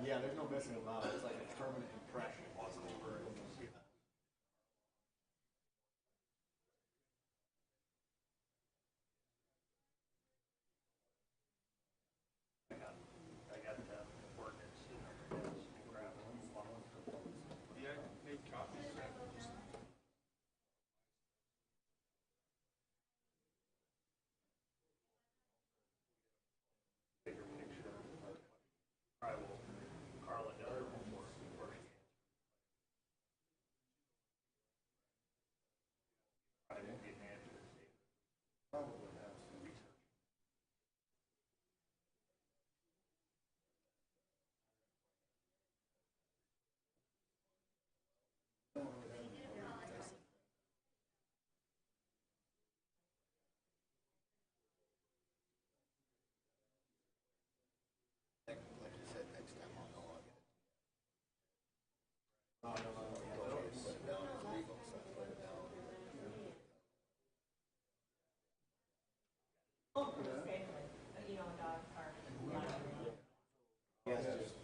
Yeah, there's no missing them out. It's like a permanent impression. I got the ordinance in there. Yeah, I made copies. Bigger picture. I will Carla down before she I won't get an answer. Probably have some research. Like you said, next time I'll know I'll get it. Put it down as legal, so I put it down. Yes, just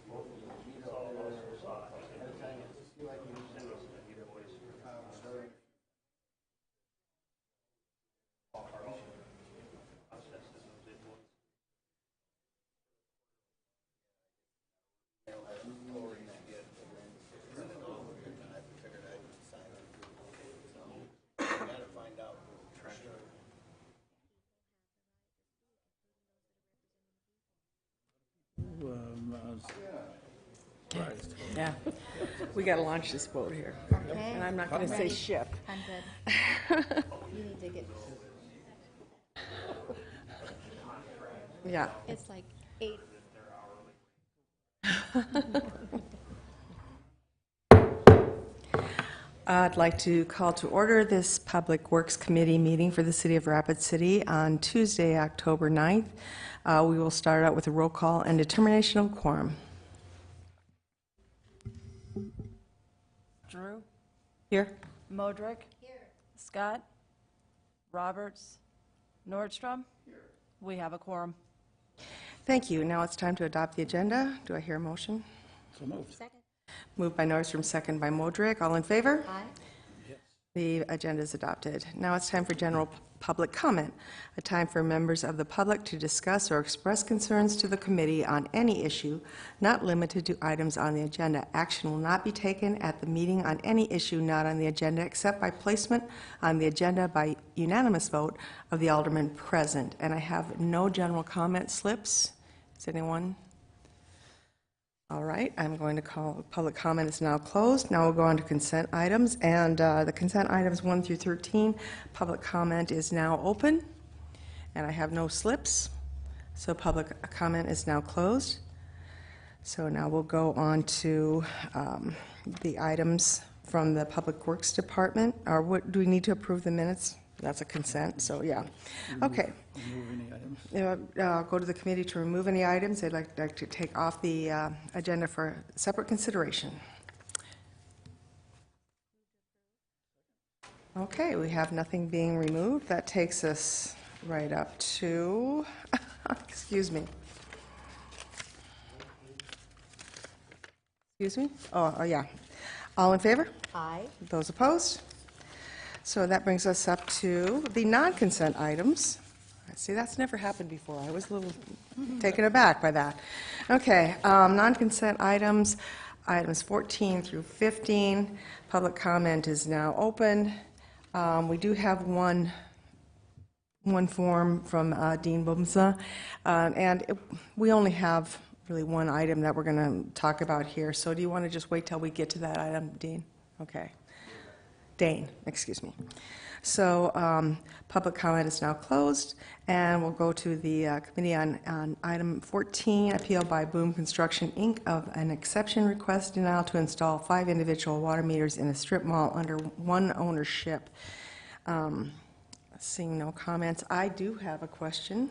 both of them. You know, every time you feel like you need to start. Surprised. Yeah, we got to launch this boat here. Okay. And I'm not going to say Ready? ship. I'm good. You need to get, Yeah. it's like 8. I'd like to call to order this Public Works Committee meeting for the City of Rapid City on Tuesday, October 9th. We will start out with a roll call and determination of quorum. Drew, Here? Modrick. Here. Scott. Roberts. Nordstrom. Here. We have a quorum. Thank you. Now it's time to adopt the agenda. Do I hear a motion? So moved. Second. Moved by Nordstrom, second by Modrick. All in favor? Aye. The agenda is adopted. Now it's time for general public comment, a time for members of the public to discuss or express concerns to the committee on any issue, not limited to items on the agenda. Action will not be taken at the meeting on any issue not on the agenda except by placement on the agenda by unanimous vote of the aldermen present. And I have no general comment slips. Is anyone? All right, I'm going to call, public comment is now closed. Now we'll go on to consent items, and the consent items 1 through 13, public comment is now open, and I have no slips, so public comment is now closed. So now we'll go on to the items from the Public Works Department. Or what, do we need to approve the minutes? That's a consent, so yeah. Okay. Remove any items. Go to the committee to remove any items they'd like to take off the agenda for separate consideration. Okay, we have nothing being removed. That takes us right up to, excuse me. Excuse me? Oh, yeah. All in favor? Aye. Those opposed? So that brings us up to the non-consent items. See, that's never happened before. I was a little taken aback by that. Okay, non-consent items, items 14 through 15. Public comment is now open. We do have one form from Dean Bumsa, we only have really one item that we're going to talk about here. So do you want to just wait till we get to that item, Dean? Okay. Dane, excuse me. So public comment is now closed, and we'll go to the committee on item 14, appeal by Boom Construction, Inc. of an exception request denial to install 5 individual water meters in a strip mall under one ownership. Seeing no comments, I do have a question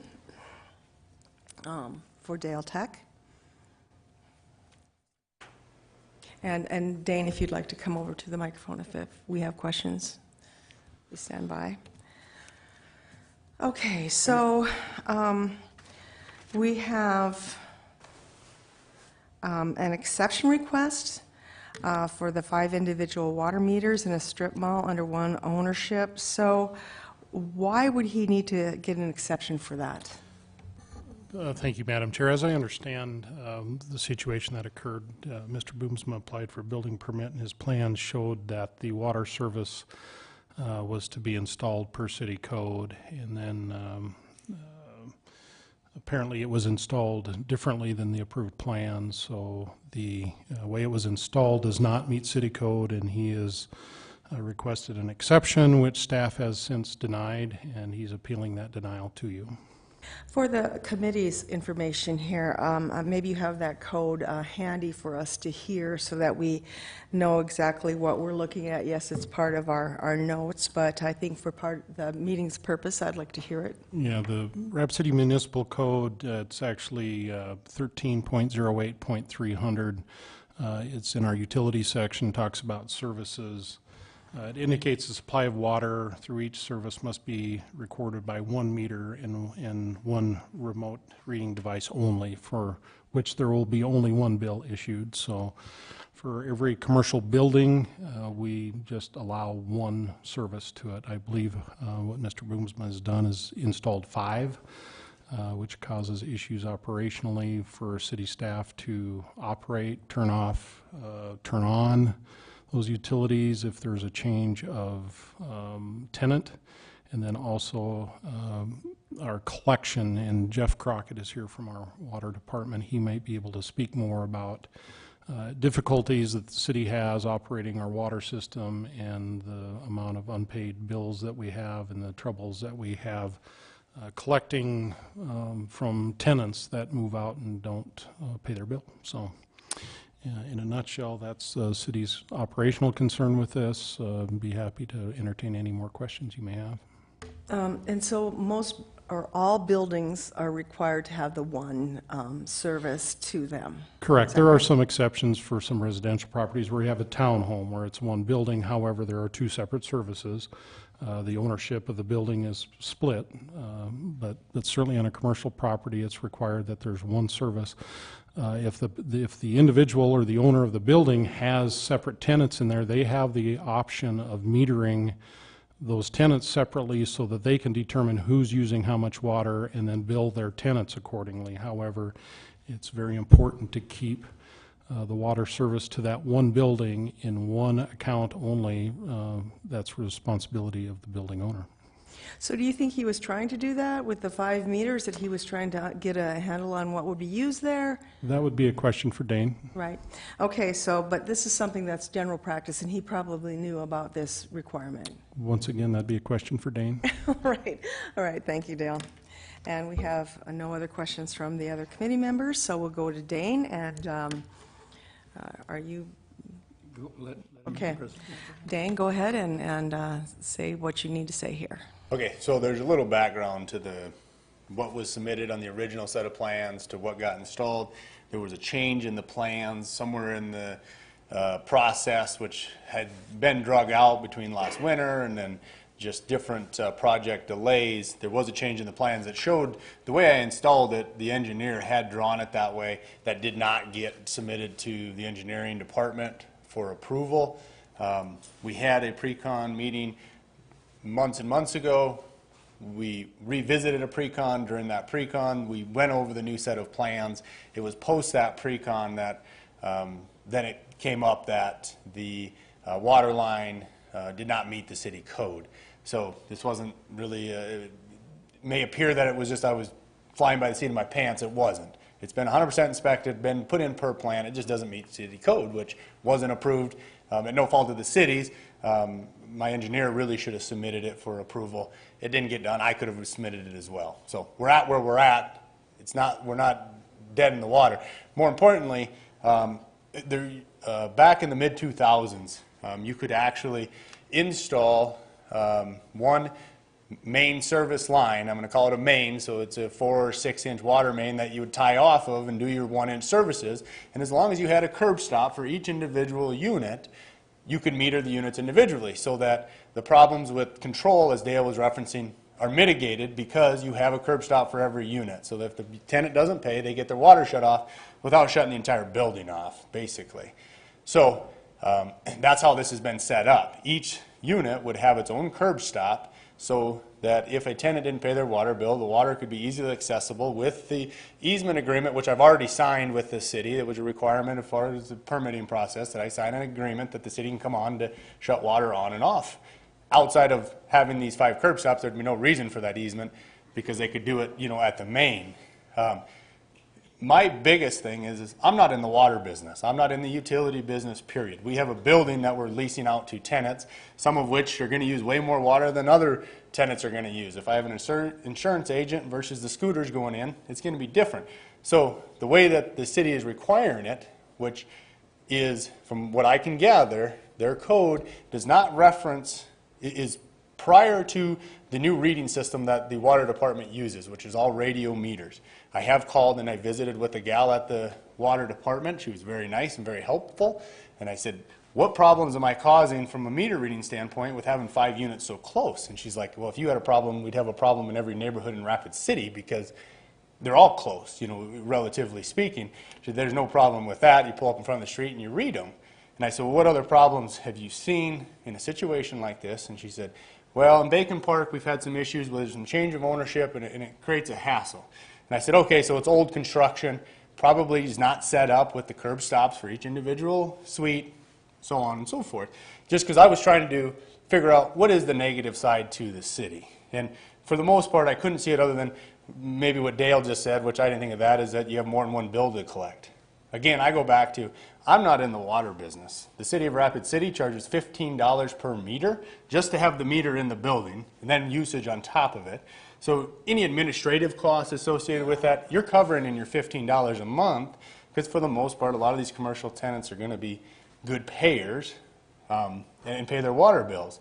for Dale Tech. And Dane, if you'd like to come over to the microphone if we have questions, please stand by. Okay, so we have an exception request for the 5 individual water meters in a strip mall under one ownership. So why would he need to get an exception for that? Thank you, Madam Chair. As I understand the situation that occurred, Mr. Boomsma applied for a building permit, and his plans showed that the water service was to be installed per city code, and then apparently it was installed differently than the approved plan, so the way it was installed does not meet city code, and he has requested an exception, which staff has since denied, and he's appealing that denial to you. For the committee's information here, maybe you have that code handy for us to hear so that we know exactly what we're looking at. Yes, it's part of our notes, but I think for the meeting's purpose, I'd like to hear it. Yeah, the Rapid City Municipal Code, it's actually 13.08.300. It's in our utility section, talks about services. It indicates the supply of water through each service must be recorded by 1 meter and 1 remote reading device only, for which there will be only 1 bill issued. So for every commercial building, we just allow 1 service to it. I believe what Mr. Boomsma has done is installed 5, which causes issues operationally for city staff to operate, turn off, turn on those utilities if there's a change of tenant, and then also our collection, and Jeff Crockett is here from our water department. He might be able to speak more about difficulties that the city has operating our water system and the amount of unpaid bills that we have and the troubles that we have collecting from tenants that move out and don't pay their bill. So in a nutshell, that's the city's operational concern with this. Be happy to entertain any more questions you may have. And so most or all buildings are required to have the 1 service to them? Correct. There are some exceptions for some residential properties where you have a townhome where it's 1 building. However, there are 2 separate services. The ownership of the building is split, but certainly on a commercial property, it's required that there's 1 service. If the individual or the owner of the building has separate tenants in there, they have the option of metering those tenants separately so that they can determine who's using how much water and then bill their tenants accordingly. However, it's very important to keep the water service to that 1 building in 1 account only. That's responsibility of the building owner. So do you think he was trying to do that with the 5 meters, that he was trying to get a handle on what would be used there? That would be a question for Dane. Right. Okay, but this is something that's general practice, and he probably knew about this requirement. Once again, that'd be a question for Dane. All right, thank you, Dale. And we have no other questions from the other committee members, so we'll go to Dane, and are you... Okay. Dane, go ahead and say what you need to say here. Okay, so there's a little background to what was submitted on the original set of plans to what got installed. There was a change in the plans somewhere in the process, which had been drug out between last winter and then just different project delays. There was a change in the plans that showed the way I installed it, the engineer had drawn it that way. That did not get submitted to the engineering department for approval. We had a pre-con meeting months and months ago. We revisited a pre-con. During that pre-con, we went over the new set of plans. It was post that pre-con that then it came up that the water line did not meet the city code. So this wasn't really, it may appear that it was just I was flying by the seat of my pants. It wasn't. It's been 100% inspected, been put in per plan. It just doesn't meet city code, which wasn't approved at no fault of the city's. My engineer really should have submitted it for approval. It didn't get done. I could have submitted it as well. So we're at where we're at. We're not dead in the water. More importantly, back in the mid-2000s, you could actually install 1 main service line. I'm going to call it a main, so it's a 4 or 6 inch water main that you would tie off of and do your 1 inch services. And as long as you had a curb stop for each individual unit, you could meter the units individually, so that the problems with control, as Dale was referencing, are mitigated because you have a curb stop for every unit. So that if the tenant doesn't pay, they get their water shut off without shutting the entire building off, basically. So that's how this has been set up. Each unit would have its own curb stop so that if a tenant didn't pay their water bill, the water could be easily accessible with the easement agreement, which I've already signed with the city. It was a requirement as far as the permitting process that I sign an agreement that the city can come on to shut water on and off. Outside of having these 5 curb stops, there'd be no reason for that easement because they could do it, at the main. My biggest thing is I'm not in the water business. I'm not in the utility business, period. We have a building that we're leasing out to tenants, some of which are going to use way more water than other tenants are going to use. If I have an insurance agent versus the scooters going in, it's going to be different. So the way that the city is requiring it, which is, from what I can gather, their code does not reference, is prior to the new reading system that the water department uses, which is all radio meters. I have called and I visited with a gal at the water department. She was very nice and very helpful. And I said, what problems am I causing from a meter reading standpoint with having 5 units so close? And she's like, well, if you had a problem, we'd have a problem in every neighborhood in Rapid City because they're all close, relatively speaking. She said, there's no problem with that. You pull up in front of the street and you read them. And I said, well, what other problems have you seen in a situation like this? And she said, well, in Bacon Park, we've had some issues with some change of ownership, and it creates a hassle. And I said, okay, so it's old construction, probably is not set up with the curb stops for each individual suite, so on and so forth. Just because I was trying to figure out what is the negative side to the city. And for the most part, I couldn't see it other than maybe what Dale just said, which I didn't think of that, is that you have more than one bill to collect. Again, I go back to, I'm not in the water business. The city of Rapid City charges $15 per meter just to have the meter in the building, and then usage on top of it. So any administrative costs associated with that, you're covering in your $15 a month, because for the most part, a lot of these commercial tenants are going to be good payers and pay their water bills.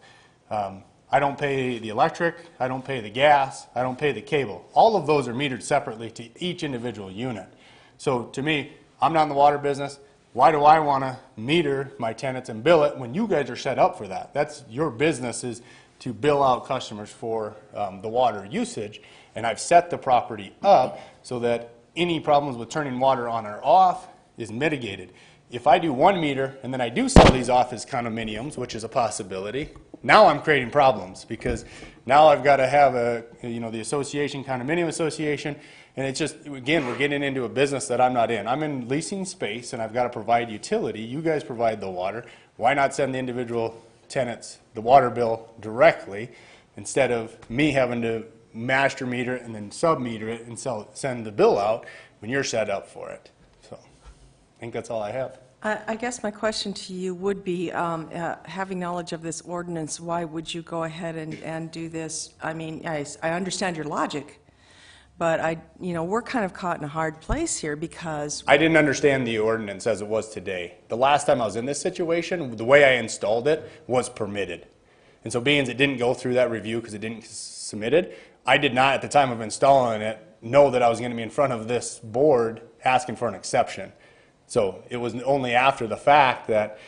I don't pay the electric, I don't pay the gas, I don't pay the cable. All of those are metered separately to each individual unit. So to me, I'm not in the water business. Why do I want to meter my tenants and bill it when you guys are set up for that? That's your business, is to bill out customers for the water usage. And I've set the property up so that any problems with turning water on or off is mitigated. If I do 1 meter and then I do sell these off as condominiums, which is a possibility, now I'm creating problems because now I've got to have the association, condominium association, and it's just, again, we're getting into a business that I'm not in. I'm in leasing space and I've got to provide utility. You guys provide the water. Why not send the individual tenants the water bill directly instead of me having to master meter it and then sub-meter it and send the bill out when you're set up for it? So I think that's all I have. I guess my question to you would be, having knowledge of this ordinance, why would you go ahead and do this? I mean, I understand your logic, but we're kind of caught in a hard place here because I didn't understand the ordinance as it was today. The last time I was in this situation, the way I installed it was permitted. And so being as it didn't go through that review because it didn't get submitted, I did not, at the time of installing it, know that I was going to be in front of this board asking for an exception. So it was only after the fact that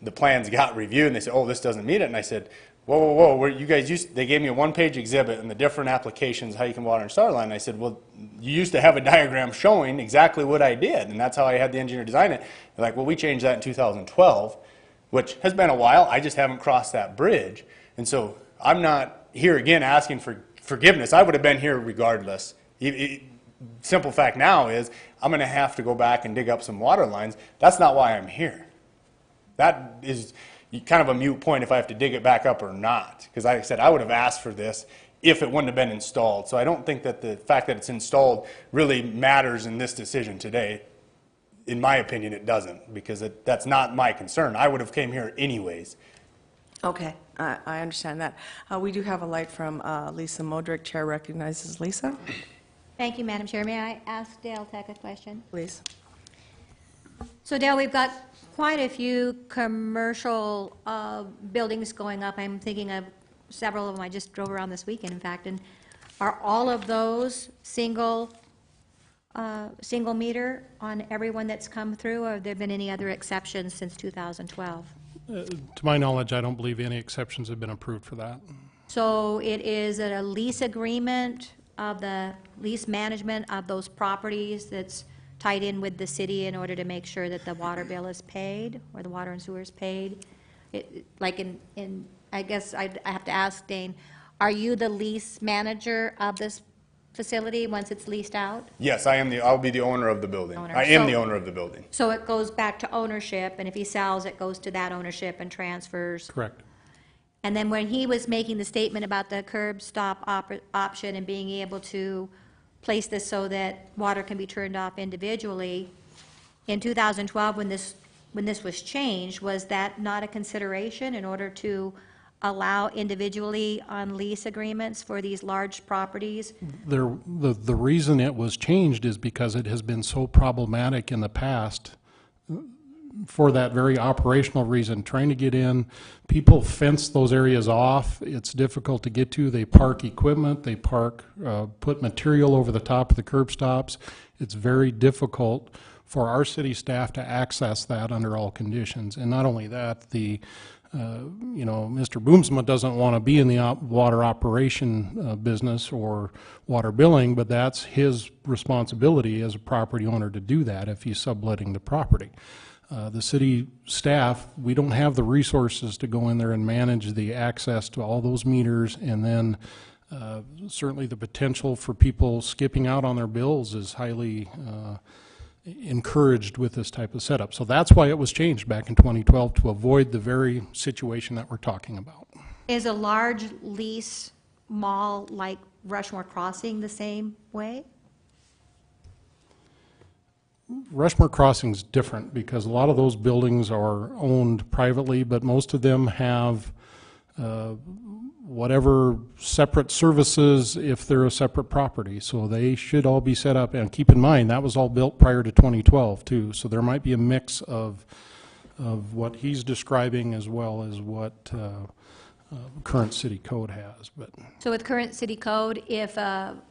the plans got reviewed and they said, oh, this doesn't meet it. And I said, whoa, you guys they gave me a 1-page exhibit and the different applications, how you can water in Starline. And I said, well, you used to have a diagram showing exactly what I did. And that's how I had the engineer design it. They're like, well, we changed that in 2012, which has been a while. I just haven't crossed that bridge. And so I'm not here again asking for forgiveness. I would have been here regardless. Simple fact now is I'm going to have to go back and dig up some water lines. That's not why I'm here. That is kind of a moot point if I have to dig it back up or not. Because like I said, I would have asked for this if it wouldn't have been installed. So I don't think that the fact that it's installed really matters in this decision today. In my opinion, it doesn't, because that's not my concern. I would have came here anyways. okay, I understand that. We do have a light from Lisa Modrick. Chair recognizes Lisa. Thank you, Madam Chair. May I ask Dale Tech a question? Please. So Dale, we've got quite a few commercial buildings going up. I'm thinking of several of them I just drove around this weekend, in fact. And are all of those single meter on everyone that's come through, or have there been any other exceptions since 2012? To my knowledge, I don't believe any exceptions have been approved for that. So it is a lease agreement of the lease management of those properties that's tied in with the city in order to make sure that the water bill is paid, or the water and sewer is paid? Like I guess I have to ask Dane, are you the lease manager of this facility once it's leased out? Yes, I'll be the owner of the building. Owner. I am So- the owner of the building. So it goes back to ownership, and if he sells, it goes to that ownership and transfers. Correct. And then when he was making the statement about the curb stop option and being able to place this so that water can be turned off individually, in 2012, when this was changed, was that not a consideration in order to allow individually on lease agreements for these large properties? The reason it was changed is because it has been so problematic in the past for that very operational reason, trying to get in. People fence those areas off. It's difficult to get to. They park equipment, they put material over the top of the curb stops. It's very difficult for our city staff to access that under all conditions. And not only that, Mr. Boomsma doesn't want to be in the water operation business or water billing, but that's his responsibility as a property owner to do that if he's subletting the property. The city staff, we don't have the resources to go in there and manage the access to all those meters, and then certainly the potential for people skipping out on their bills is highly encouraged with this type of setup. So that's why it was changed back in 2012, to avoid the very situation that we're talking about. Is a large lease mall like Rushmore Crossing the same way? Rushmore Crossing's different because a lot of those buildings are owned privately, but most of them have whatever separate services if they're a separate property. So they should all be set up, and keep in mind, that was all built prior to 2012 too. So there might be a mix of what he's describing as well as what current city code has. But So with current city code, if a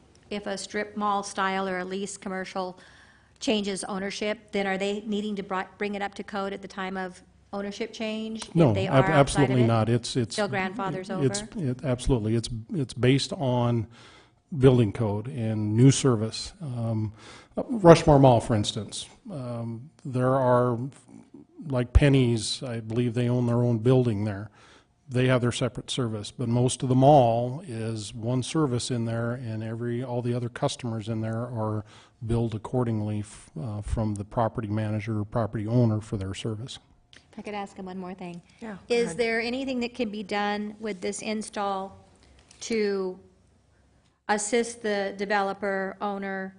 strip mall style or a lease commercial changes ownership, then are they needing to bring it up to code at the time of ownership change? If no, they are outside of absolutely it? not. It's Still grandfathers over? Absolutely. It's based on building code and new service. Rushmore Mall, for instance, there are, like Penny's, I believe they own their own building there. They have their separate service, but most of the mall is one service in there, and all the other customers in there are billed accordingly from the property manager or property owner for their service. If I could ask him one more thing. Yeah, go Is ahead. there anything that can be done with this install to assist the developer owner,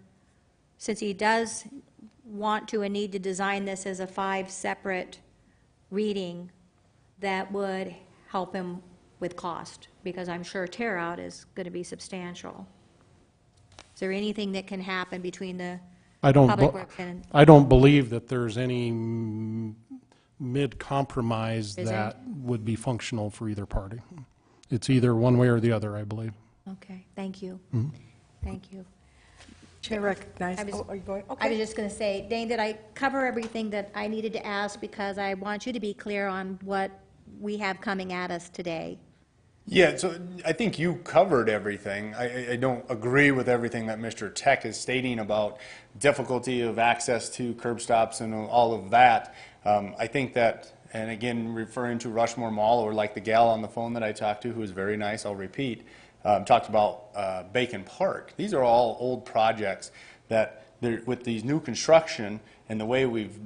since he does want to and need to design this as a 5 separate reading, that would help him with cost? Because I'm sure tear out is going to be substantial. Is there anything that can happen between the Public Works and? I don't believe that there's any mid-compromise Is there? that would be functional for either party. It's either one way or the other, I believe. Okay, thank you. Thank you. Chair recognizes, I was- are you going? I was Okay. just going to say, Dane, did I cover everything that I needed to ask? Because I want you to be clear on what we have coming at us today. Yeah, so I think you covered everything. I don't agree with everything that Mr. Tech is stating about difficulty of access to curb stops and all of that. I think that, and again, referring to Rushmore Mall, or like the gal on the phone that I talked to, who was very nice, I'll repeat, talked about Bacon Park. These are all old projects that, with these new construction and the way we've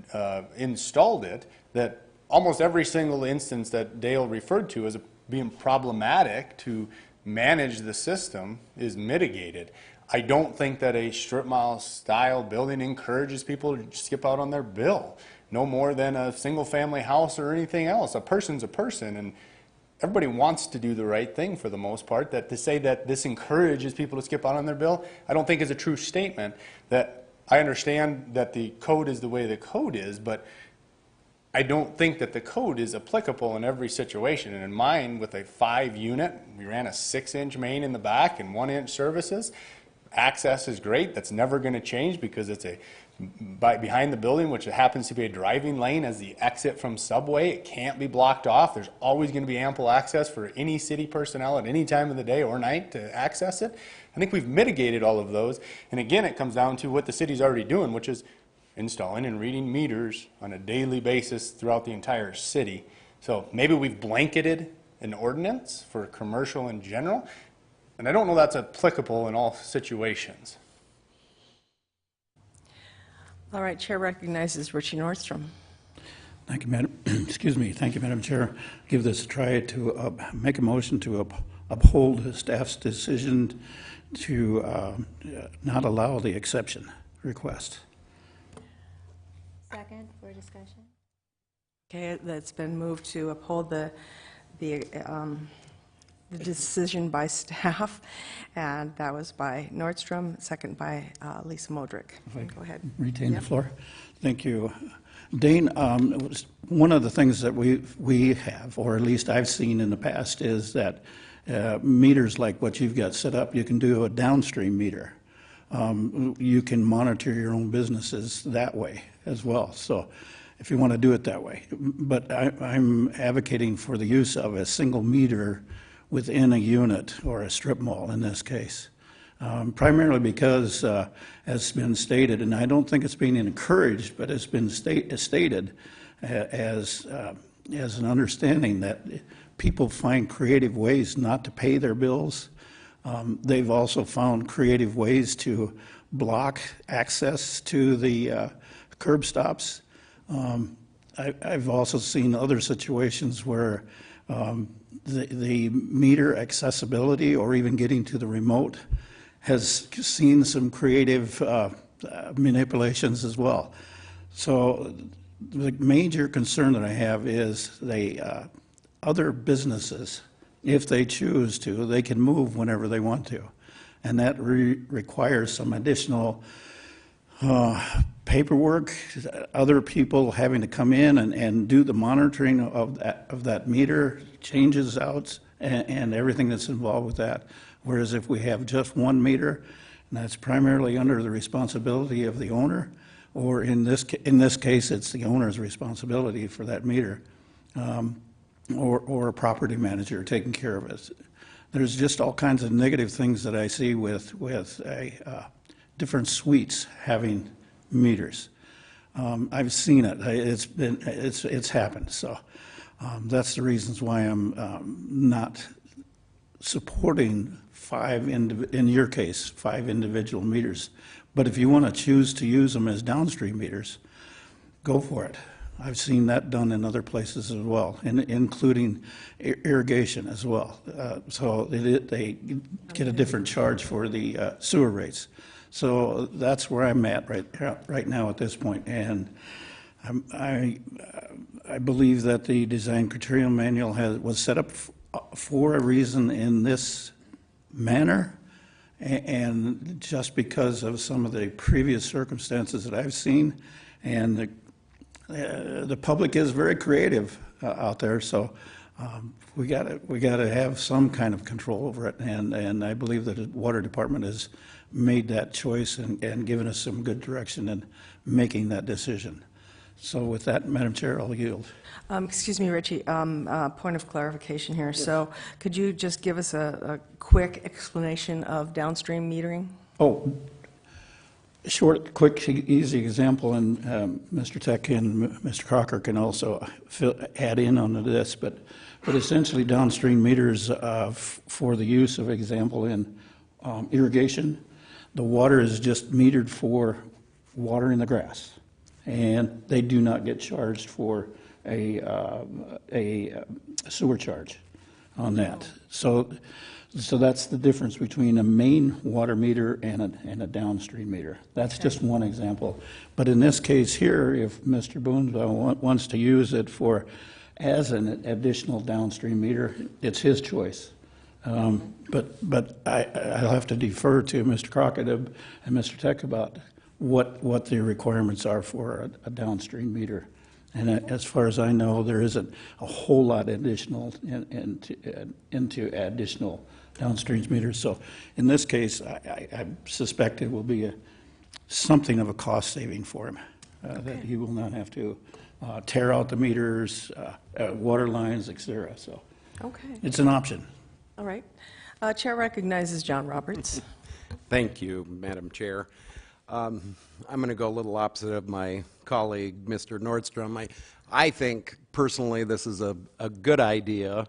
installed it, that almost every single instance that Dale referred to as being problematic to manage the system is mitigated. I don't think that a strip mall style building encourages people to skip out on their bill, no more than a single family house or anything else. A person's a person, and everybody wants to do the right thing for the most part. That to say that this encourages people to skip out on their bill, I don't think is a true statement. That I understand that the code is the way the code is, but I don't think that the code is applicable in every situation. And in mine, with a 5-unit, we ran a 6-inch main in the back and 1-inch services. Access is great. That's never going to change because it's a behind the building, which happens to be a driving lane as the exit from Subway. It can't be blocked off. There's always going to be ample access for any city personnel at any time of the day or night to access it. I think we've mitigated all of those. And again, it comes down to what the city's already doing, which is installing and reading meters on a daily basis throughout the entire city. So maybe we've blanketed an ordinance for commercial in general, and I don't know that's applicable in all situations. All right, Chair recognizes Richie Nordstrom. Thank you, Madam, excuse me, thank you, Madam Chair. Give this a try to make a motion to uphold the staff's decision to not allow the exception request. Second for discussion. Okay, that's been moved to uphold the decision by staff, and that was by Nordstrom, second by Lisa Modrick. Go ahead. Retain Yep. the floor. Thank you. Dane, one of the things that we have, or at least I've seen in the past, is that meters like what you've got set up, you can do a downstream meter. You can monitor your own businesses that way as well. So if you want to do it that way. But I'm advocating for the use of a single meter within a unit or a strip mall in this case. Primarily because, as has been stated, and I don't think it's being encouraged, but it's been stated as an understanding that people find creative ways not to pay their bills. They've also found creative ways to block access to the curb stops. I've also seen other situations where the meter accessibility or even getting to the remote has seen some creative manipulations as well. So the major concern that I have is the other businesses, if they choose to, they can move whenever they want to. And that requires some additional paperwork, other people having to come in and do the monitoring of that meter, changes out, and everything that's involved with that. Whereas if we have just one meter, and that's primarily under the responsibility of the owner, or in this case, it's the owner's responsibility for that meter, or a property manager taking care of it. There's just all kinds of negative things that I see with different suites having meters. I've seen it. It's happened. So that's the reasons why I'm not supporting in your case, 5 individual meters. But if you want to choose to use them as downstream meters, go for it. I've seen that done in other places as well, including irrigation as well. So they get a different charge for the sewer rates. So that's where I'm at right now at this point. And I believe that the design criteria manual was set up for a reason in this manner, and just because of some of the previous circumstances that I've seen, and the public is very creative out there, so we got to have some kind of control over it, and I believe that the water department has made that choice and given us some good direction in making that decision. So with that, Madam Chair, I'll yield. Excuse me, Richie, point of clarification here. So could you just give us a quick explanation of downstream metering? Oh, short, quick, easy example, and Mr. Tech and Mr. Crocker can also add in on this, but essentially downstream meters for the use of example in irrigation, the water is just metered for watering the grass, and they do not get charged for a sewer charge on that. So that's the difference between a main water meter and a downstream meter. That's just one example. But in this case here, if Mr. Boonsville wants to use it as an additional downstream meter, it's his choice. But I'll have to defer to Mr. Crockett and Mr. Tech about what the requirements are for a downstream meter. And as far as I know, there isn't a whole lot additional into additional downstream meters. So in this case, I suspect it will be something of a cost saving for him, that he will not have to tear out the meters, water lines, et cetera. So Okay, it's an option. all right. Chair recognizes John Roberts. Thank you, Madam Chair. I'm going to go a little opposite of my colleague, Mr. Nordstrom. I think personally this is a good idea.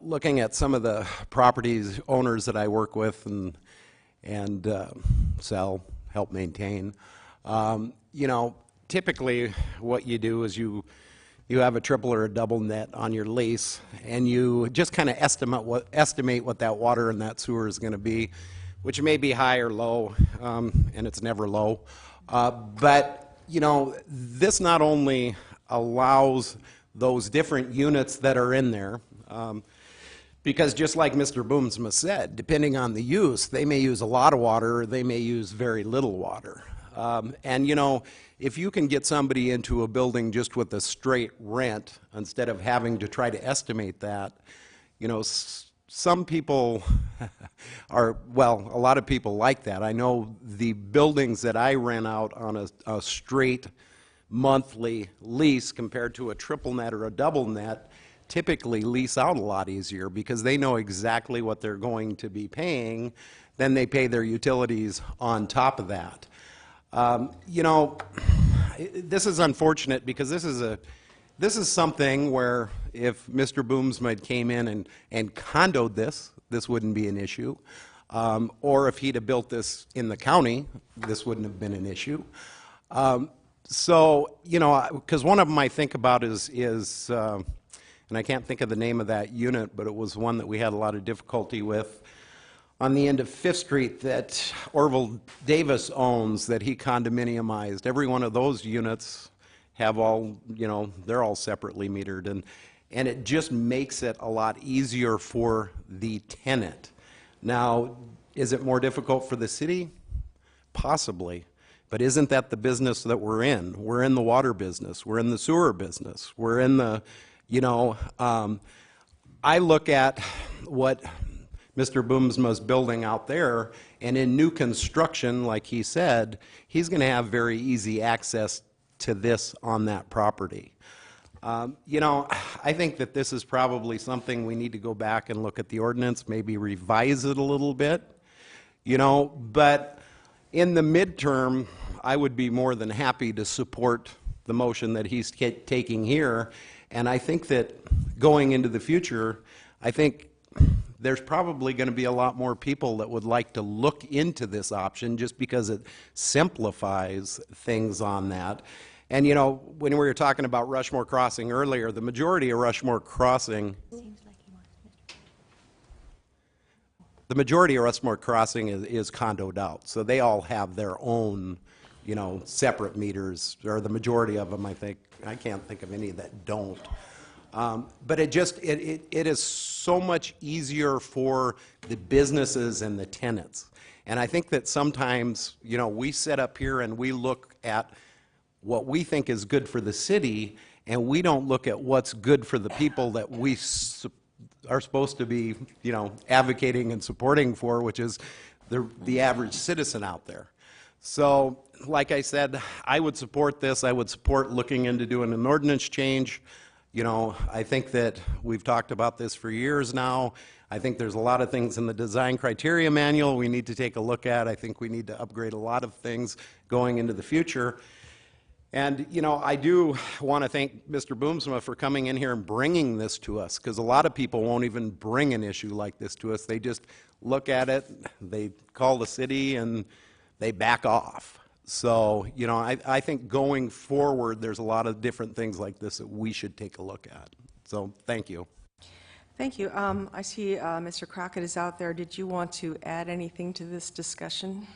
Looking at some of the properties owners that I work with and sell, help maintain, you know, typically what you do is you have a triple or a double net on your lease, and you just kind of estimate what that water and that sewer is going to be, which may be high or low, and it's never low. But, you know, this not only allows those different units that are in there, because just like Mr. Boomsma said, depending on the use, they may use a lot of water, or they may use very little water. And, you know, if you can get somebody into a building just with a straight rent, instead of having to try to estimate that, you know, some people are, well, a lot of people like that. I know the buildings that I rent out on a straight monthly lease compared to a triple net or a double net typically lease out a lot easier because they know exactly what they're going to be paying. Then they pay their utilities on top of that. You know, this is unfortunate because this is something where if Mr. Boomsma came in and condoed this wouldn't be an issue. Or if he'd have built this in the county, this wouldn't have been an issue. So, you know, because one of them I think about is and I can't think of the name of that unit, but it was one that we had a lot of difficulty with on the end of Fifth Street that Orville Davis owns, that he condominiumized. Every one of those units have all, you know, they're all separately metered, and it just makes it a lot easier for the tenant. Now, is it more difficult for the city? Possibly. But isn't that the business that we're in? We're in the water business. We're in the sewer business. We're in the, you know, I look at what Mr. Boomsma's building out there, and in new construction, like he said, he's going to have very easy access to this on that property. You know, I think that this is probably something we need to go back and look at the ordinance, maybe revise it a little bit, you know, but in the midterm, I would be more than happy to support the motion that he's taking here. And I think that going into the future, I think there's probably going to be a lot more people that would like to look into this option just because it simplifies things on that. And, you know, when we were talking about Rushmore Crossing earlier, the majority of Rushmore Crossing is condoed out. So they all have their own, you know, separate meters, or the majority of them, I think. I can't think of any that don't. But it is so much easier for the businesses and the tenants. And I think that sometimes, you know, we sit up here and we look at what we think is good for the city, and we don't look at what's good for the people that we are supposed to be, you know, advocating and supporting for, which is the average citizen out there. So, like I said, I would support this. I would support looking into doing an ordinance change. You know, I think that we've talked about this for years now. I think there's a lot of things in the design criteria manual we need to take a look at. I think we need to upgrade a lot of things going into the future. And, you know, I do want to thank Mr. Boomsma for coming in here and bringing this to us, because a lot of people won't even bring an issue like this to us. They just look at it, they call the city, and they back off. So, you know, I think going forward, there's a lot of different things like this that we should take a look at. So, thank you. Thank you. I see Mr. Crockett is out there. Did you want to add anything to this discussion?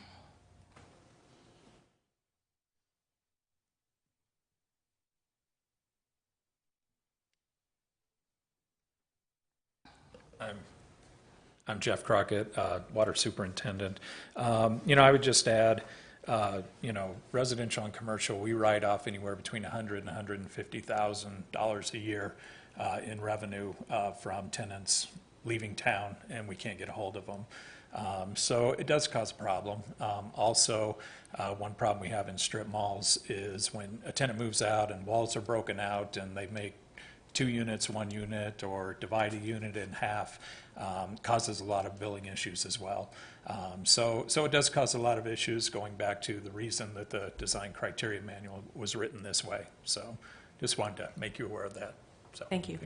I'm Jeff Crockett, Water Superintendent. You know, I would just add, you know, residential and commercial, we write off anywhere between $100,000 and $150,000 a year in revenue from tenants leaving town, and we can't get a hold of them. So it does cause a problem. Also, one problem we have in strip malls is when a tenant moves out and walls are broken out and they make 2 units, 1 unit, or divide a unit in half, causes a lot of billing issues as well. So it does cause a lot of issues, going back to the reason that the design criteria manual was written this way. So just wanted to make you aware of that. So, Thank you.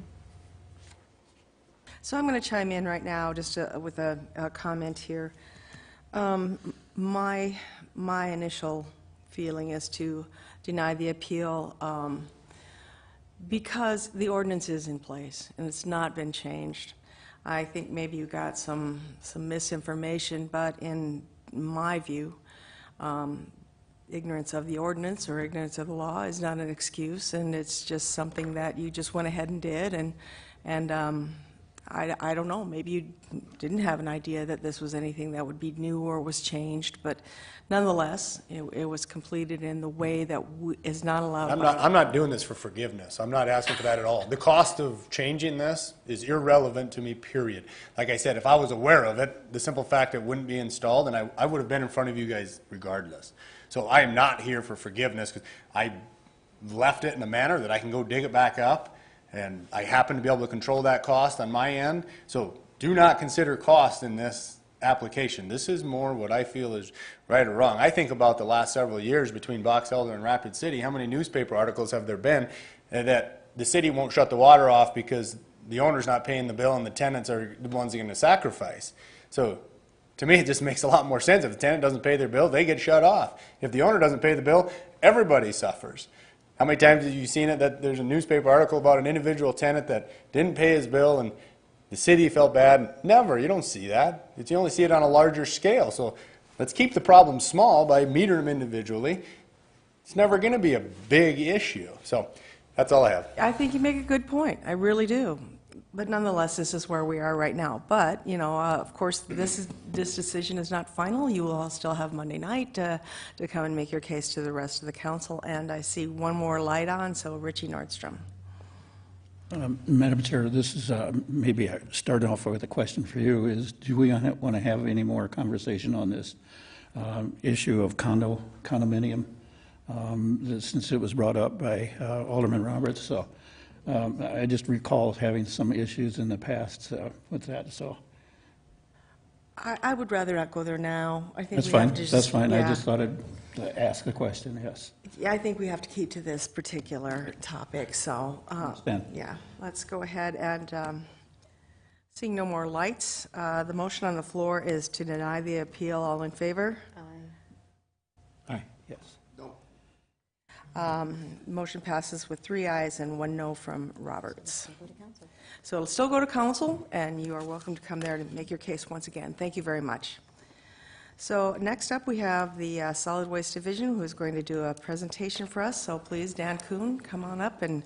So I'm going to chime in right now just with a comment here. My initial feeling is to deny the appeal because the ordinance is in place and it's not been changed. I think maybe you got some misinformation, but in my view, ignorance of the ordinance or ignorance of the law is not an excuse, and it's just something that you just went ahead and did, and I don't know, maybe you didn't have an idea that this was anything that would be new or was changed, but nonetheless, it was completed in the way that is not allowed. I'm not doing this for forgiveness. I'm not asking for that at all. The cost of changing this is irrelevant to me, period. Like I said, if I was aware of it, the simple fact it wouldn't be installed, and I would have been in front of you guys regardless. So I am not here for forgiveness, because I left it in a manner that I can go dig it back up, and I happen to be able to control that cost on my end. So do not consider cost in this application. This is more what I feel is right or wrong. I think about the last several years between Box Elder and Rapid City, how many newspaper articles have there been that the city won't shut the water off because the owner's not paying the bill and the tenants are the ones that are going to sacrifice. So to me, it just makes a lot more sense. If the tenant doesn't pay their bill, they get shut off. If the owner doesn't pay the bill, everybody suffers. How many times have you seen it that there's a newspaper article about an individual tenant that didn't pay his bill and the city felt bad? Never. You don't see that. You only see it on a larger scale. So let's keep the problem small by metering them individually. It's never going to be a big issue. So that's all I have. I think you make a good point. I really do. But nonetheless, this is where we are right now. But, you know, of course, this decision is not final. You will all still have Monday night to come and make your case to the rest of the council. And I see one more light on, so Richie Nordstrom. Madam Chair, this is maybe I start off with a question for you, is do we want to have any more conversation on this issue of condominium, since it was brought up by Alderman Roberts? So I just recall having some issues in the past with that. So I would rather not go there now. I think that's we fine. have to That's fine. yeah. I just thought I'd ask the question. Yes. Yeah, I think we have to keep to this particular topic. So Understand. yeah, let's go ahead and seeing no more lights. The motion on the floor is to deny the appeal. All in favor? Aye. Yes. Motion passes with 3 ayes and 1 no from Roberts. So it'll still go to council, and you are welcome to come there to make your case once again. Thank you very much. So next up, we have the Solid Waste Division, who is going to do a presentation for us. So please, Dan Kuhn, come on up. And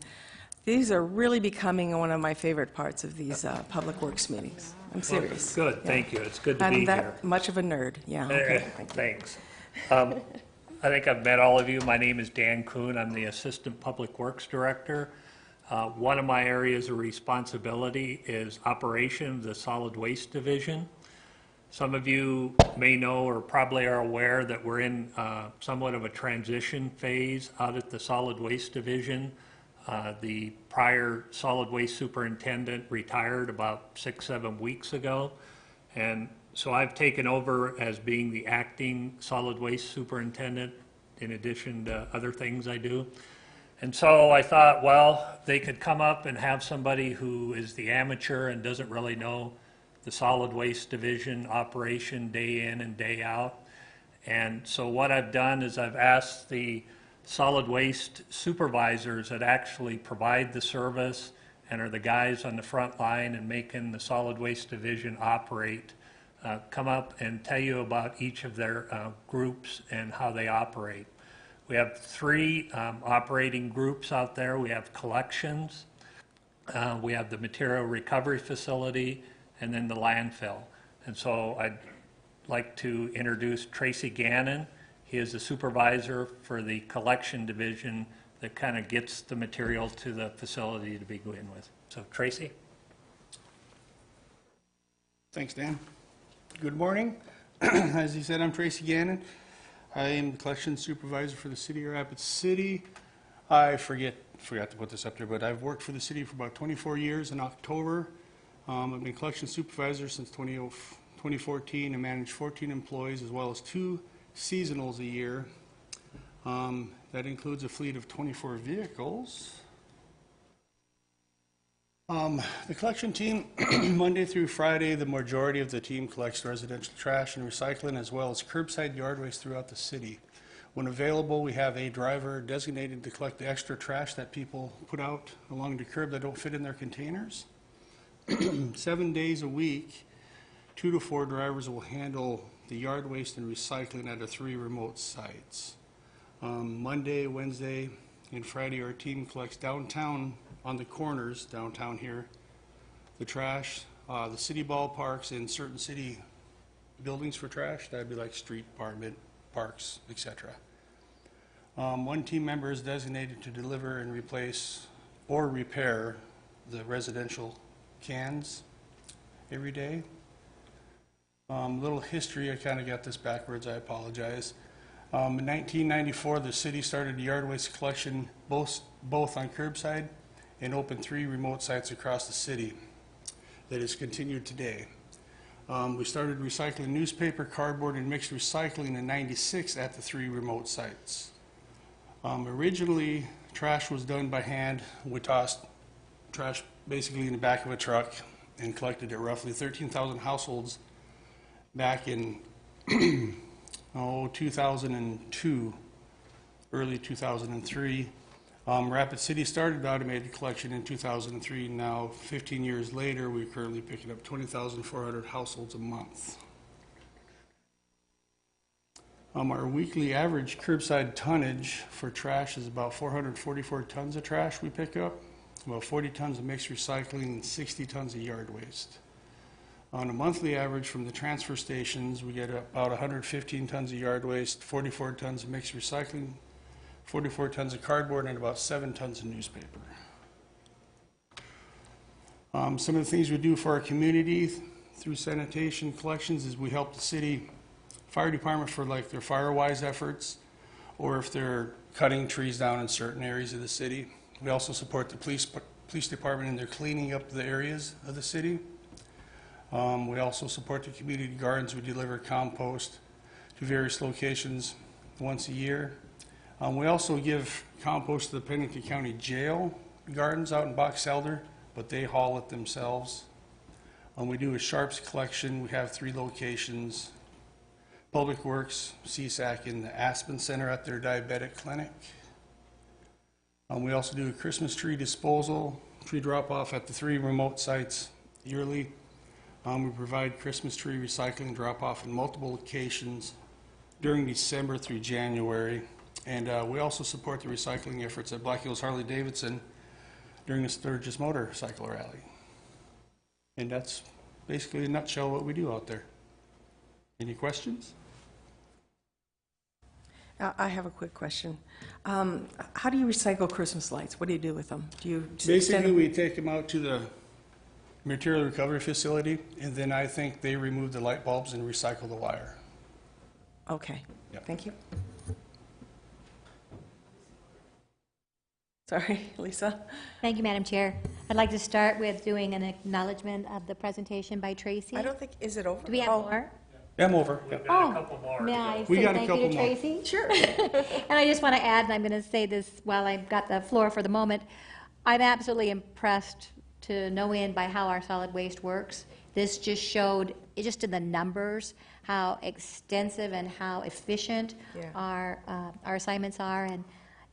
these are really becoming one of my favorite parts of these Public Works meetings. I'm serious. Good, Yeah. thank you. It's good to I'm be here. that much of a nerd, yeah. Okay, thank you. Thanks. I think I've met all of you. My name is Dan Kuhn. I'm the Assistant Public Works Director. One of my areas of responsibility is operation of the Solid Waste Division. Some of you may know or probably are aware that we're in somewhat of a transition phase out at the Solid Waste Division. The prior solid waste superintendent retired about 6-7 weeks ago, and so I've taken over as being the acting solid waste superintendent in addition to other things I do. And so I thought, well, they could come up and have somebody who is the amateur and doesn't really know the solid waste division operation day in and day out. And so what I've done is I've asked the solid waste supervisors that actually provide the service and are the guys on the front line and making the solid waste division operate, come up and tell you about each of their groups and how they operate. We have 3 operating groups out there. We have collections, we have the material recovery facility, and then the landfill. And so I'd like to introduce Tracy Gannon. He is the supervisor for the collection division that kind of gets the material to the facility to begin with. So Tracy? Thanks, Dan. Good morning. As he said, I'm Tracy Gannon. I am the collection supervisor for the city of Rapid City. I forgot to put this up there, but I've worked for the city for about 24 years in October. I've been collection supervisor since 2014 and managed 14 employees as well as 2 seasonals a year. That includes a fleet of 24 vehicles. The collection team, Monday through Friday, the majority of the team collects residential trash and recycling as well as curbside yard waste throughout the city. When available, we have a driver designated to collect the extra trash that people put out along the curb that don't fit in their containers. 7 days a week, 2 to 4 drivers will handle the yard waste and recycling at the 3 remote sites. Monday, Wednesday, and Friday, our team collects downtown on the corners, downtown here, the trash, the city ballparks and certain city buildings for trash. That'd be like street, department, parks, etc. One team member is designated to deliver and replace or repair the residential cans every day. Little history, I kind of got this backwards, I apologize. In 1994, the city started yard waste collection both on curbside and opened 3 remote sites across the city that is continued today. We started recycling newspaper, cardboard, and mixed recycling in '96 at the 3 remote sites. Originally, trash was done by hand. We tossed trash basically in the back of a truck and collected at roughly 13,000 households back in 2002, early 2003. Rapid City started automated collection in 2003. Now, 15 years later, we're currently picking up 20,400 households a month. Our weekly average curbside tonnage for trash is about 444 tons of trash we pick up, about 40 tons of mixed recycling, and 60 tons of yard waste. On a monthly average from the transfer stations, we get about 115 tons of yard waste, 44 tons of mixed recycling, 44 tons of cardboard, and about 7 tons of newspaper. Some of the things we do for our community through sanitation collections is we help the city fire department for like their Firewise efforts, or if they're cutting trees down in certain areas of the city. We also support the police department in their cleaning up the areas of the city. We also support the community gardens. We deliver compost to various locations once a year. We also give compost to the Pennington County Jail gardens out in Box Elder, but they haul it themselves. We do a sharps collection. We have 3 locations: Public Works, CSAC, and the Aspen Center at their diabetic clinic. We also do a Christmas tree disposal, tree drop-off at the 3 remote sites yearly. We provide Christmas tree recycling drop-off in multiple locations during December through January. And we also support the recycling efforts at Black Hills Harley Davidson during the Sturgis Motorcycle Rally. And that's basically in a nutshell what we do out there. Any questions? I have a quick question. How do you recycle Christmas lights? What do you do with them? Do you just Basically, we take them out to the material recovery facility, and then I think they remove the light bulbs and recycle the wire. Okay, Yep. thank you. Sorry, Lisa. Thank you, Madam Chair. I'd like to start with doing an acknowledgement of the presentation by Tracy. I don't think, is it over? Do we have more? I'm over. We've Yep. got a couple more. May I We say got a thank you to couple more. Tracy? Sure. And I just want to add, and I'm going to say this while I've got the floor for the moment, I'm absolutely impressed to no end by how our solid waste works. This just showed, it just in the numbers, how extensive and how efficient Yeah. our assignments are,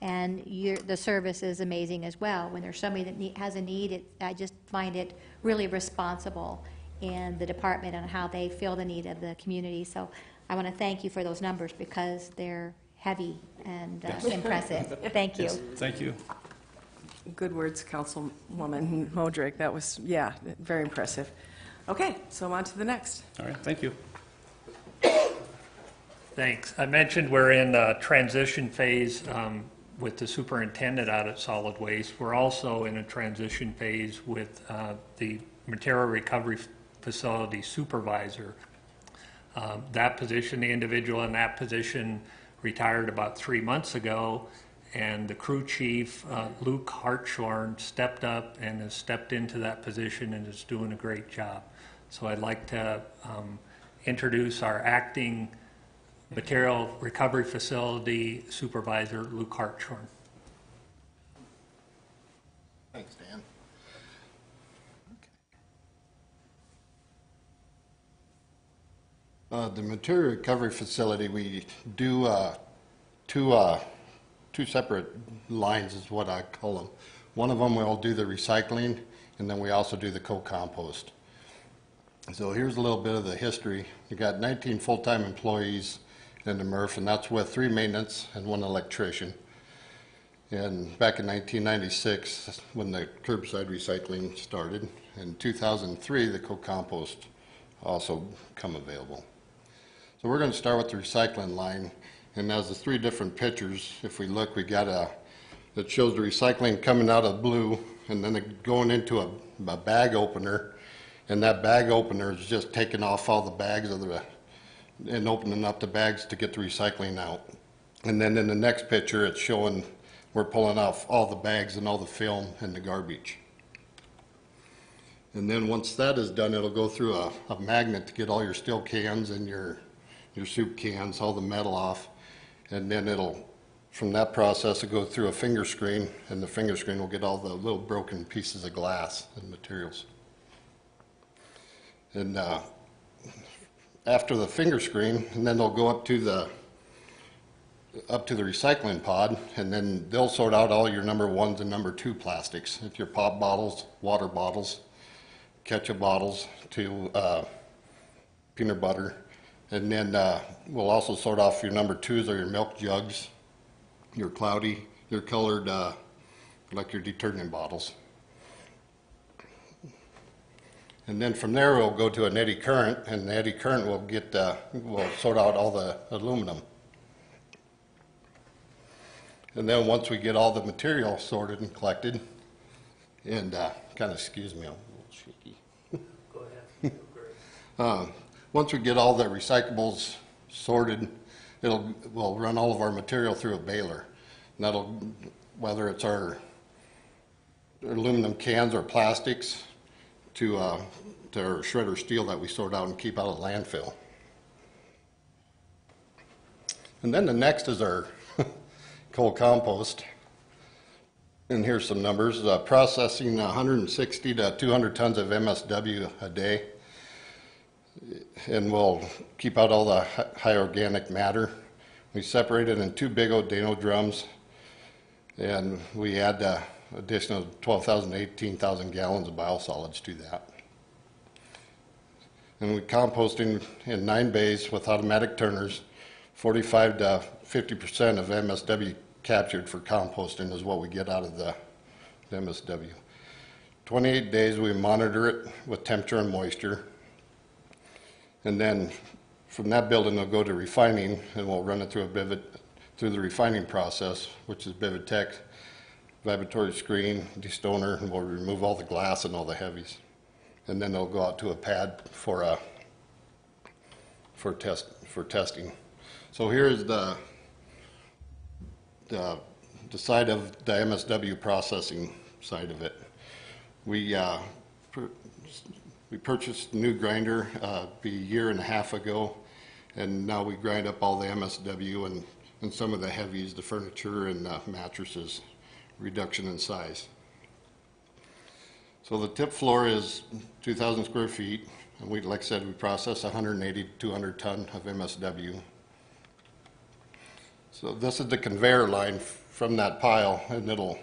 and the service is amazing as well. When there's somebody that has a need, I just find it really responsible in the department and how they feel the need of the community. So I want to thank you for those numbers because they're heavy and impressive. Thank you. Yes, thank you. Good words, Councilwoman Modrick. That was, yeah, very impressive. Okay, so on to the next. All right, thank you. Thanks. I mentioned we're in a transition phase with the superintendent out at Solid Waste. We're also in a transition phase with the material recovery facility supervisor. That position, the individual in that position retired about 3 months ago, and the crew chief, Luke Hartshorn, stepped up and has stepped into that position and is doing a great job. So I'd like to introduce our acting material recovery facility supervisor, Luke Hartshorn. Thanks, Dan. The material recovery facility, we do two separate lines is what I call them. One of them we'll do the recycling, and then we also do the co-compost. So here's a little bit of the history. We got 19 full-time employees in the MRF, and that's with 3 maintenance and 1 electrician. And back in 1996, when the curbside recycling started, in 2003, the co-compost also come available. So we're going to start with the recycling line, and as the 3 different pictures, if we look, we got that shows the recycling coming out of blue, and then it going into a bag opener, and that bag opener is just taking off all the bags and opening up the bags to get the recycling out. And then in the next picture, it's showing we're pulling off all the bags and all the film and the garbage. And then once that is done, it'll go through a magnet to get all your steel cans and your soup cans, all the metal off. And then from that process, it'll go through a finger screen, and the finger screen will get all the little broken pieces of glass and materials. And after the finger screen, and then they'll go up to the recycling pod, and then they'll sort out all your number 1s and number 2 plastics. It's your pop bottles, water bottles, ketchup bottles, to peanut butter. And then we'll also sort off your number 2s or your milk jugs, your cloudy, your colored, like your detergent bottles. And then from there we'll go to an eddy current, and the eddy current will will sort out all the aluminum. And then once we get all the material sorted and collected, and kind of excuse me, I'm a little shaky. Go ahead. Once we get all the recyclables sorted, we'll run all of our material through a baler. And that'll, whether it's our aluminum cans or plastics, to our shredder steel that we sort out and keep out of the landfill. And then the next is our cold compost. And here's some numbers. Processing 160 to 200 tons of MSW a day. And we'll keep out all the high organic matter. We separate it in 2 big Odano drums, and we add additional 12,000 to 18,000 gallons of biosolids to that. And we composting in 9 bays with automatic turners. 45 to 50% of MSW captured for composting is what we get out of the MSW. 28 days we monitor it with temperature and moisture. And then from that building, they'll go to refining, and we'll run it through through the refining process, which is Bivitec, vibratory screen, destoner, and we'll remove all the glass and all the heavies. And then they'll go out to a pad for testing. So here's the side of the MSW processing side of it. We purchased a new grinder a year and a half ago, and now we grind up all the MSW and some of the heavies, the furniture and mattresses, reduction in size. So the tip floor is 2,000 square feet, and like I said, we process 180 to 200 ton of MSW. So this is the conveyor line from that pile, and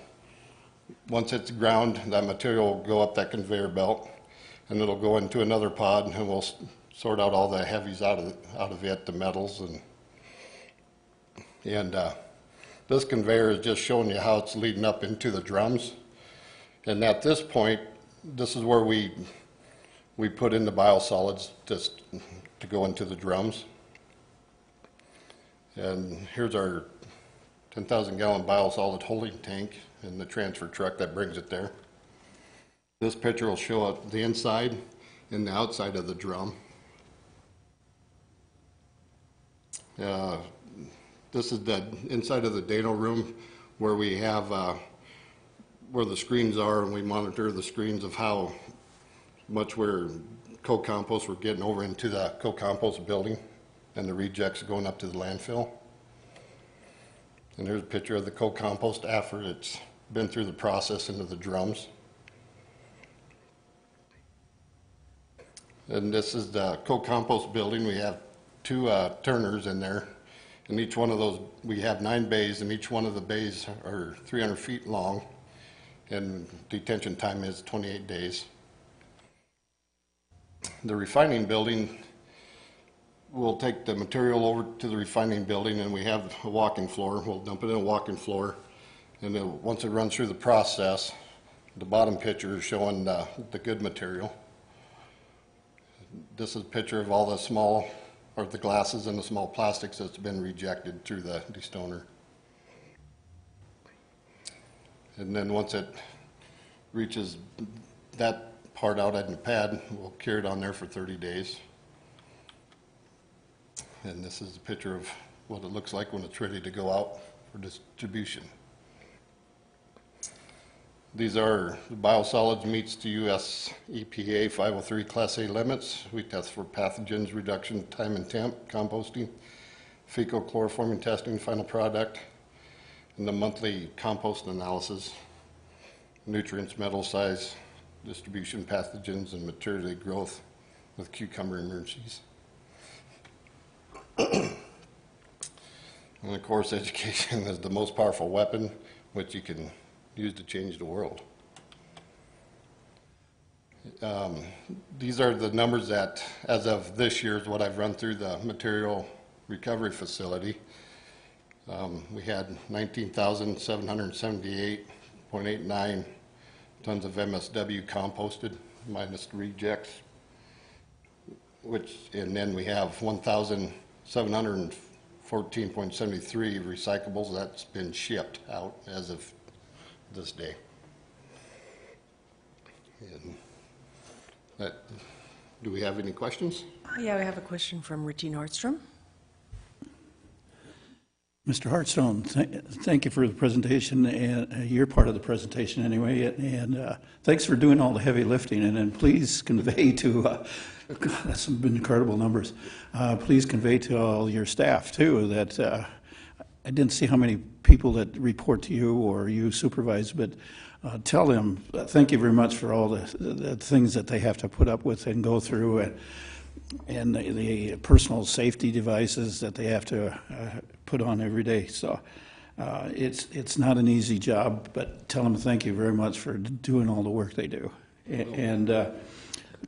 once it's ground, that material will go up that conveyor belt, and it'll go into another pod, and we'll sort out all the heavies out of it, the metals, and this conveyor is just showing you how it's leading up into the drums. And at this point, this is where we put in the biosolids just to go into the drums. And here's our 10,000 gallon biosolid holding tank and the transfer truck that brings it there. This picture will show the inside and the outside of the drum. This is the inside of the Dano room where we have, where the screens are, and we monitor the screens of how much co-compost we're getting over into the co-compost building and the rejects going up to the landfill. And here's a picture of the co-compost after it's been through the process into the drums. And this is the co-compost building. We have two turners in there. And each one of those, we have 9 bays, and each one of the bays are 300 feet long. And detention time is 28 days. The refining building, we'll take the material over to the refining building, and we have a walking floor. We'll dump it in a walking floor. And then once it runs through the process, the bottom picture is showing the good material. This is a picture of all the small, or the glasses and the small plastics that's been rejected through the destoner. And then once it reaches that part out in the pad, we'll cure it on there for 30 days. And this is a picture of what it looks like when it's ready to go out for distribution. These are biosolids meets the US EPA 503 Class A limits. We test for pathogens, reduction, time and temp, composting, fecal chloroforming testing, final product, and the monthly compost analysis, nutrients, metal size, distribution, pathogens, and maturity growth with cucumber emergencies. And of course, education is the most powerful weapon which you can use to change the world. These are the numbers that, as of this year, is what I've run through the material recovery facility. We had 19,778.89 tons of MSW composted, minus the rejects, and then we have 1,714.73 recyclables that's been shipped out as of this day. And do we have any questions? Yeah, we have a question from Richie Nordstrom. Mr. Hartstone, thank you for the presentation, and your part of the presentation anyway, and thanks for doing all the heavy lifting, and then please convey to, that's some incredible numbers, please convey to all your staff too that I didn't see how many people that report to you or you supervise, but tell them thank you very much for all the things that they have to put up with and go through, and the personal safety devices that they have to put on every day. So it's not an easy job, but tell them thank you very much for doing all the work they do. And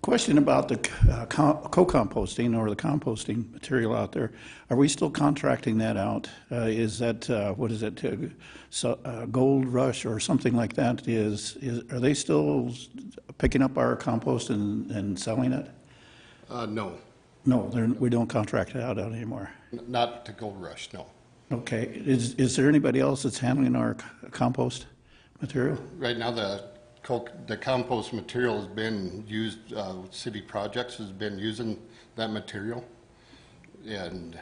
question about the co-composting or the composting material out there. Are we still contracting that out? Is that, what is it, Gold Rush or something like that? Are they still picking up our compost and selling it? No. No, we don't contract it out anymore. Not to Gold Rush, no. Okay. Is there anybody else that's handling our compost material? Right now, the compost material has been used, city projects has been using that material. And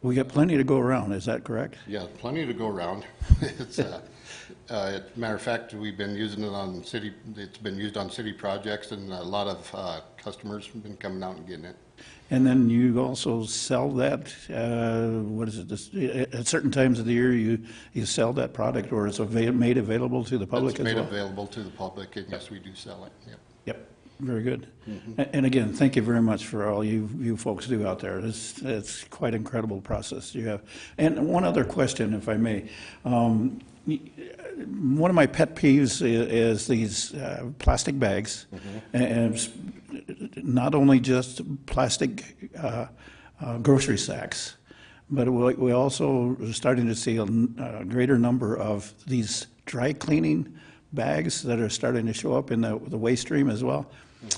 We got plenty to go around, is that correct? yeah, plenty to go around. It's, matter of fact, we've been using it on city, it's been used on city projects, and a lot of customers have been coming out and getting it. And then you also sell that, what is it, at certain times of the year you sell that product, or it's made available to the public as well? It's made available to the public, and yes, we do sell it, yep. Yep, very good. And again, thank you very much for all you folks do out there. It's quite an incredible process you have. And one other question, if I may. One of my pet peeves is these plastic bags, and not only just plastic grocery sacks, but we also are starting to see a greater number of these dry cleaning bags that are starting to show up in the waste stream as well.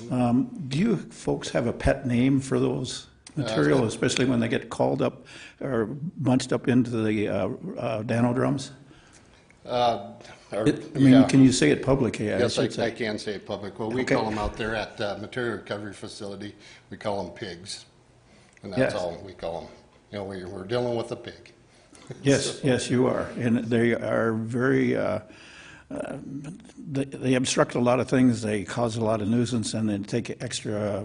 Do you folks have a pet name for those material, especially when they get called up or bunched up into the Dano drums? Can you say it publicly? Yes, I can say it public. Well, we call them out there at the material recovery facility, we call them pigs. And that's all we call them. You know, we're dealing with a pig. Yes, yes, you are. And they are very, they obstruct a lot of things, they cause a lot of nuisance, and they take extra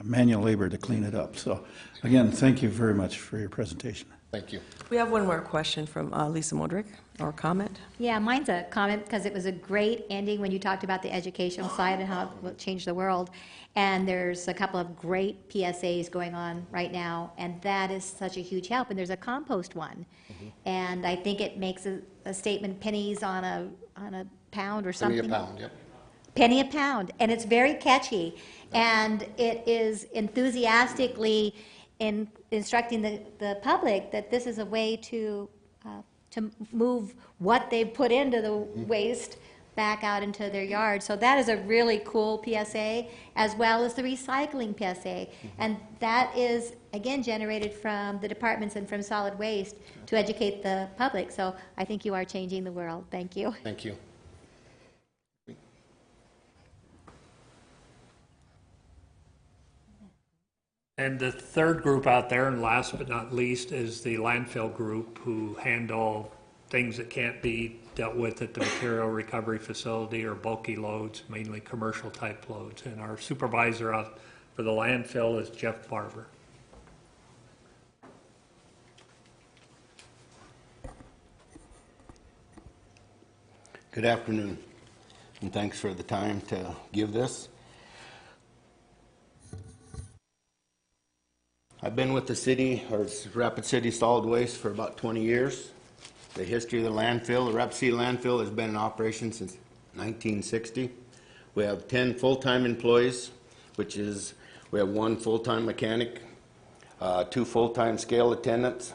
manual labor to clean it up. So, again, thank you very much for your presentation. Thank you. We have one more question from Lisa Modrick, or comment. Yeah, mine's a comment because it was a great ending when you talked about the educational side and how it will change the world. And there's a couple of great PSAs going on right now, and that is such a huge help. And there's a compost one. And I think it makes a statement, pennies on a pound or something. Penny a pound, yep. Penny a pound, and it's very catchy, and it is enthusiastically instructing the public that this is a way to move what they put into the waste back out into their yard. So that is a really cool PSA, as well as the recycling PSA. And that is, again, generated from the departments and from solid waste to educate the public. So I think you are changing the world. Thank you. Thank you. And the third group out there, and last but not least, is the landfill group, who handle things that can't be dealt with at the material recovery facility, or bulky loads, mainly commercial type loads. And our supervisor out for the landfill is Jeff Barber. Good afternoon, and thanks for the time to give this. I've been with the city, or Rapid City Solid Waste, for about 20 years. The history of the landfill, the Rapid City landfill has been in operation since 1960. We have 10 full-time employees, which is, we have 1 full-time mechanic, 2 full-time scale attendants,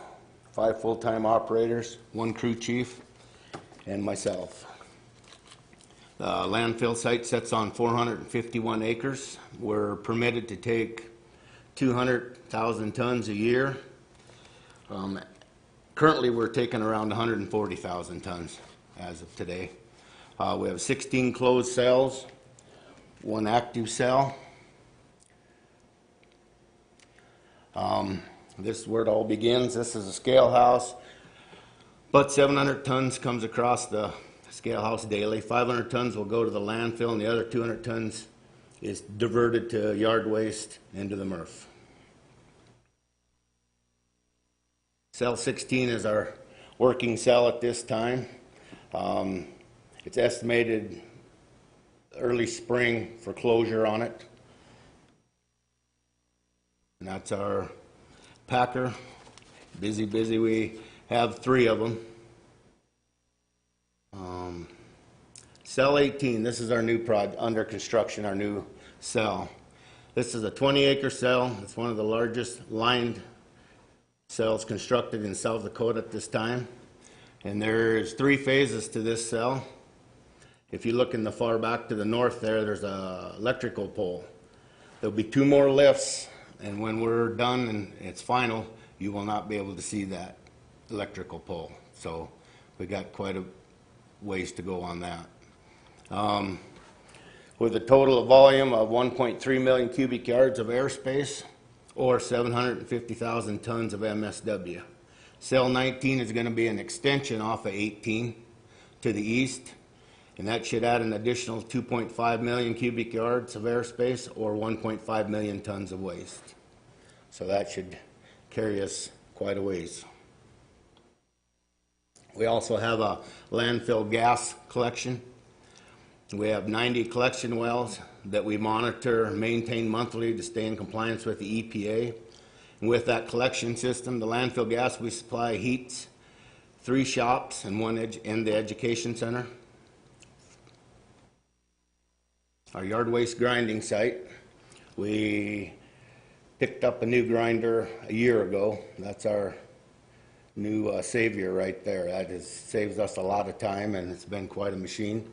5 full-time operators, 1 crew chief, and myself. The landfill site sits on 451 acres. We're permitted to take 200,000 tons a year. Currently, we're taking around 140,000 tons as of today. We have 16 closed cells, 1 active cell. This is where it all begins. This is a scale house. About 700 tons comes across the scale house daily. 500 tons will go to the landfill, and the other 200 tons is diverted to yard waste into the MRF. Cell 16 is our working cell at this time. It's estimated early spring for closure on it. And that's our packer. Busy, busy. We have 3 of them. Cell 18, this is our new project, under construction, our new cell. This is a 20-acre cell. It's one of the largest lined cells constructed in South Dakota at this time. And there's 3 phases to this cell. If you look in the far back to the north there, there's an electrical pole. There'll be 2 more lifts, and when we're done and it's final, you will not be able to see that electrical pole. So we got quite a ways to go on that. With a total volume of 1.3 million cubic yards of airspace, or 750,000 tons of MSW. Cell 19 is going to be an extension off of 18 to the east, and that should add an additional 2.5 million cubic yards of airspace, or 1.5 million tons of waste. So that should carry us quite a ways. We also have a landfill gas collection. We have 90 collection wells that we monitor and maintain monthly to stay in compliance with the EPA. And with that collection system, the landfill gas we supply heats 3 shops and 1 in the education center. Our yard waste grinding site, we picked up a new grinder a year ago. That's our new savior right there. That saves us a lot of time, and it's been quite a machine.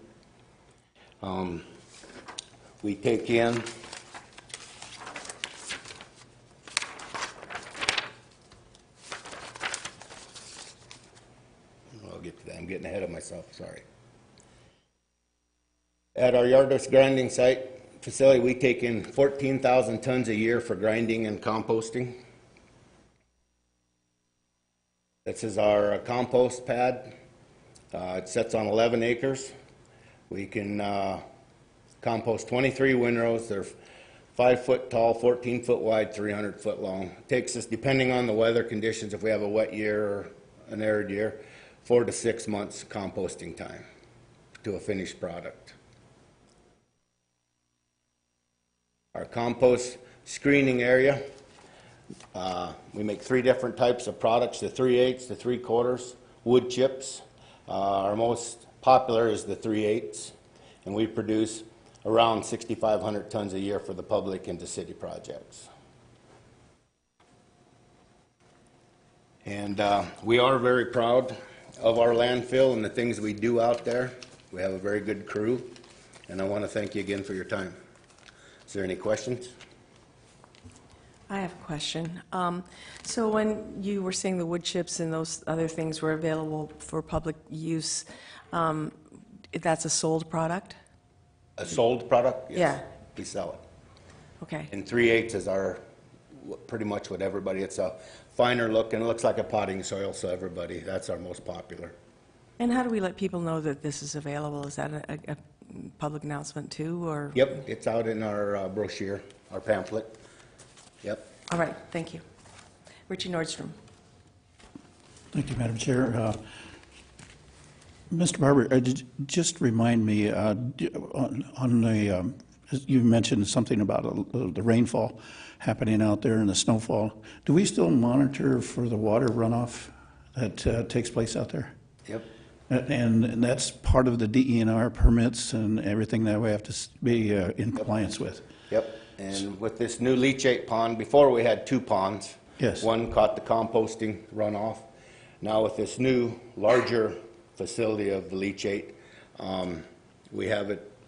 We take in I'll get to that. I'm getting ahead of myself, sorry. At our yard waste grinding site facility, we take in 14,000 tons a year for grinding and composting. This is our compost pad. It sits on 11 acres. We can compost 23 windrows. They're 5 foot tall, 14 foot wide, 300 foot long. It takes us, depending on the weather conditions, if we have a wet year or an arid year, 4 to 6 months composting time to a finished product. Our compost screening area, we make 3 different types of products, the 3/8, the 3/4, wood chips. Our most popular is the 3/8, and we produce around 6,500 tons a year for the public and the city projects. And we are very proud of our landfill and the things we do out there. We have a very good crew, and I want to thank you again for your time. Is there any questions? I have a question. So when you were saying the wood chips and those other things were available for public use, that's a sold product? A sold product? Yes. Yeah. We sell it. Okay. And 3/8 is our, pretty much what everybody, it's a finer look and it looks like a potting soil, so everybody, that's our most popular. And how do we let people know that this is available? Is that a public announcement too, or? Yep, it's out in our brochure, our pamphlet. Yep. All right, thank you. Richie Nordstrom. Thank you, Madam Chair. Mr. Barber, just remind me, on the, you mentioned something about the rainfall happening out there and the snowfall. Do we still monitor for the water runoff that takes place out there? Yep. And that's part of the DENR permits and everything that we have to be in compliance with? Yep. And with this new leachate pond, before we had 2 ponds. Yes. One caught the composting runoff. Now with this new, larger facility of the leachate,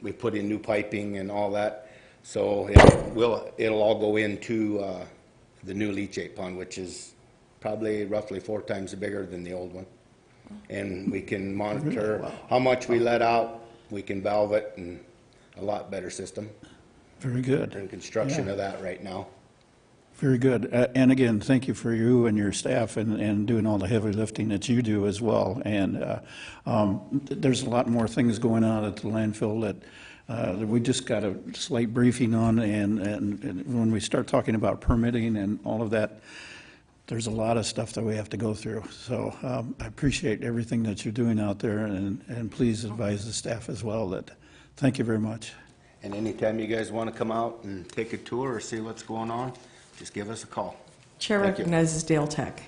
we put in new piping and all that. So it'll all go into the new leachate pond, which is probably roughly 4 times bigger than the old one. And we can monitor how much we let out. We can valve it, and a lot better system. Very good. We're in construction of that right now. Very good. And again, thank you for you and your staff and doing all the heavy lifting that you do as well. And there's a lot more things going on at the landfill that we just got a slight briefing on. And when we start talking about permitting and all of that, there's a lot of stuff that we have to go through. So I appreciate everything that you're doing out there, and please advise the staff as well that, thank you very much. And anytime you guys want to come out and take a tour or see what's going on, just give us a call. Chair Thank you. recognizes Dale Tech.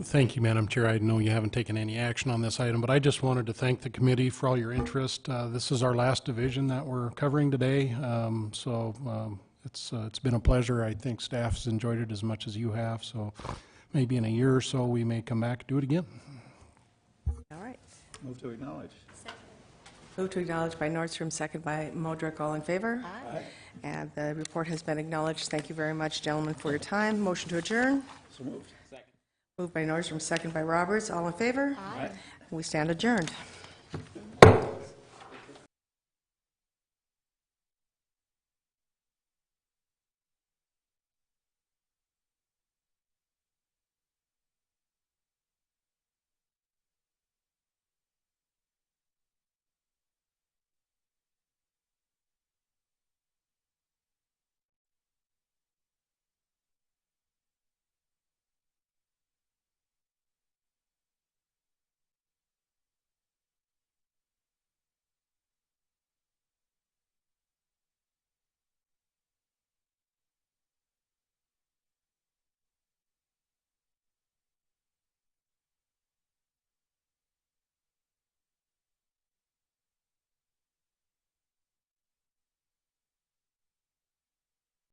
Thank you, Madam Chair. I know you haven't taken any action on this item, but I just wanted to thank the committee for all your interest. This is our last division that we're covering today, it's been a pleasure. I think staff has enjoyed it as much as you have, so maybe in a year or so we may come back and do it again. All right. Move to acknowledge. Move to acknowledge by Nordstrom, second by Modrick. All in favor? Aye. And the report has been acknowledged. Thank you very much, gentlemen, for your time. Motion to adjourn. So moved. Moved by Nordstrom, second by Roberts. All in favor? Aye. We stand adjourned.